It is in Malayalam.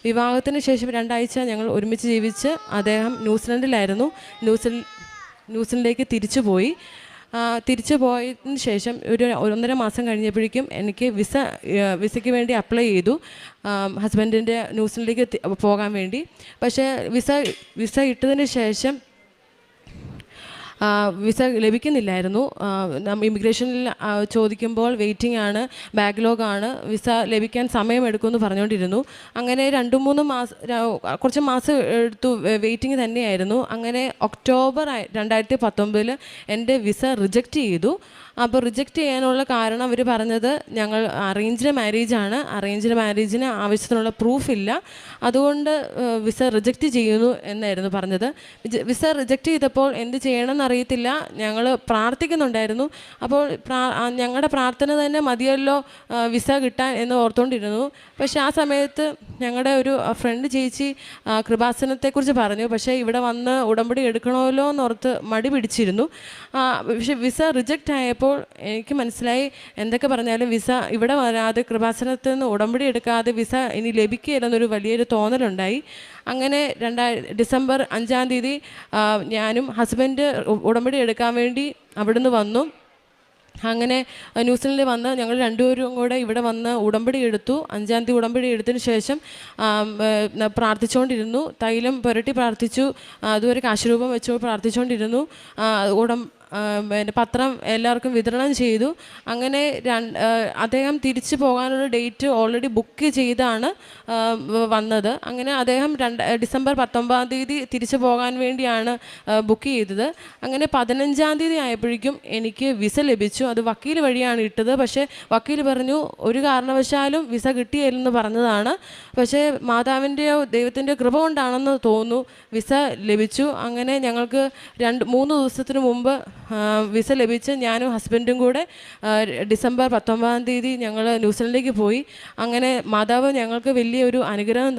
വിവാഹത്തിന് ശേഷം 2 ആഴ്ച ഞങ്ങൾ ഒരുമിച്ച് ജീവിച്ച് അദ്ദേഹം ന്യൂസിലൻഡിലായിരുന്നു. ന്യൂസിലൻഡിലേക്ക് തിരിച്ചു പോയതിന് ശേഷം ഒരു 1.5 മാസം കഴിഞ്ഞപ്പോഴേക്കും എനിക്ക് വിസയ്ക്ക് വേണ്ടി അപ്ലൈ ചെയ്തു, ഹസ്ബൻഡിൻ്റെ ന്യൂസിലൻഡിലേക്ക് പോകാൻ വേണ്ടി. പക്ഷേ വിസ ഇട്ടതിന് ശേഷം വിസ ലഭിക്കുന്നില്ലായിരുന്നു. ഇമിഗ്രേഷനിൽ ചോദിക്കുമ്പോൾ വെയിറ്റിംഗ് ആണ്, ബാക്ക്ലോഗാണ്, വിസ ലഭിക്കാൻ സമയമെടുക്കുമെന്ന് പറഞ്ഞുകൊണ്ടിരുന്നു. അങ്ങനെ 2-3 മാസം, കുറച്ച് മാസം എടുത്തു, വെയിറ്റിംഗ് തന്നെയായിരുന്നു. അങ്ങനെ ഒക്ടോബർ 2019 എൻ്റെ വിസ റിജക്റ്റ് ചെയ്തു. അപ്പോൾ റിജക്റ്റ് ചെയ്യാനുള്ള കാരണം അവർ പറഞ്ഞത് ഞങ്ങൾ അറേഞ്ച്ഡ് മാരേജിന് ആവശ്യത്തിനുള്ള പ്രൂഫില്ല, അതുകൊണ്ട് വിസ റിജക്റ്റ് ചെയ്യുന്നു എന്നായിരുന്നു പറഞ്ഞത്. വിസ റിജക്റ്റ് ചെയ്തപ്പോൾ എന്ത് ചെയ്യണമെന്ന് അറിയത്തില്ല. ഞങ്ങൾ പ്രാർത്ഥിക്കുന്നുണ്ടായിരുന്നു. അപ്പോൾ ഞങ്ങളുടെ പ്രാർത്ഥന തന്നെ മതിയല്ലോ വിസ കിട്ടാൻ എന്ന് ഓർത്തുകൊണ്ടിരുന്നു. പക്ഷേ ആ സമയത്ത് ഞങ്ങളുടെ ഒരു ഫ്രണ്ട് ചേച്ചി കൃപാസനത്തെക്കുറിച്ച് പറഞ്ഞു. പക്ഷേ ഇവിടെ വന്ന് ഉടമ്പടി എടുക്കണമല്ലോ എന്നോർത്ത് മടി പിടിച്ചിരുന്നു. പക്ഷേ വിസ റിജക്റ്റ് ആയപ്പോൾ എനിക്ക് മനസ്സിലായി, എന്തൊക്കെ പറഞ്ഞാലും വിസ ഇവിടെ വരാതെ കൃപാസനത്തിൽ നിന്ന് ഉടമ്പടി എടുക്കാതെ വിസ ഇനി ലഭിക്കുകയില്ലെന്നൊരു വലിയൊരു തോന്നലുണ്ടായി. അങ്ങനെ ഡിസംബർ 5-ാം തീയതി ഞാനും ഹസ്ബൻഡ് ഉടമ്പടി എടുക്കാൻ വേണ്ടി അവിടുന്ന് വന്നു. അങ്ങനെ ന്യൂസിലൻഡിൽ വന്ന് ഞങ്ങൾ രണ്ടുപേരും കൂടെ ഇവിടെ വന്ന് ഉടമ്പടി എടുത്തു. 5-ാം തീയതി ഉടമ്പടി എടുത്തതിന് ശേഷം പ്രാർത്ഥിച്ചുകൊണ്ടിരുന്നു. തൈലം പുരട്ടി പ്രാർത്ഥിച്ചു. അതുവരെ കാശുരൂപം വെച്ചു പ്രാർത്ഥിച്ചുകൊണ്ടിരുന്നു. പത്രം എല്ലാവർക്കും വിതരണം ചെയ്തു. അങ്ങനെ അദ്ദേഹം തിരിച്ചു പോകാനുള്ള ഡേറ്റ് ഓൾറെഡി ബുക്ക് ചെയ്താണ് വന്നത്. അങ്ങനെ അദ്ദേഹം ഡിസംബർ 19-ാം തീയതി തിരിച്ചു പോകാൻ വേണ്ടിയാണ് ബുക്ക് ചെയ്തത്. അങ്ങനെ 15-ാം തീയതി ആയപ്പോഴേക്കും എനിക്ക് വിസ ലഭിച്ചു. അത് വക്കീൽ വഴിയാണ് ഇട്ടത്. പക്ഷേ വക്കീൽ പറഞ്ഞു ഒരു കാരണവശാലും വിസ കിട്ടിയില്ലെന്ന് പറഞ്ഞതാണ്. പക്ഷേ മാതാവിൻ്റെയോ ദൈവത്തിൻ്റെ കൃപ കൊണ്ടാണെന്ന് തോന്നുന്നു വിസ ലഭിച്ചു. അങ്ങനെ ഞങ്ങൾക്ക് 2-3 ദിവസത്തിന് മുമ്പ് വിസ ലഭിച്ച് ഞാനും ഹസ്ബൻഡും കൂടെ ഡിസംബർ 19-ാം തീയതി ഞങ്ങൾ ന്യൂസിലൻഡിലേക്ക് പോയി. അങ്ങനെ മാതാവ് ഞങ്ങൾക്ക് വലിയൊരു അനുഗ്രഹം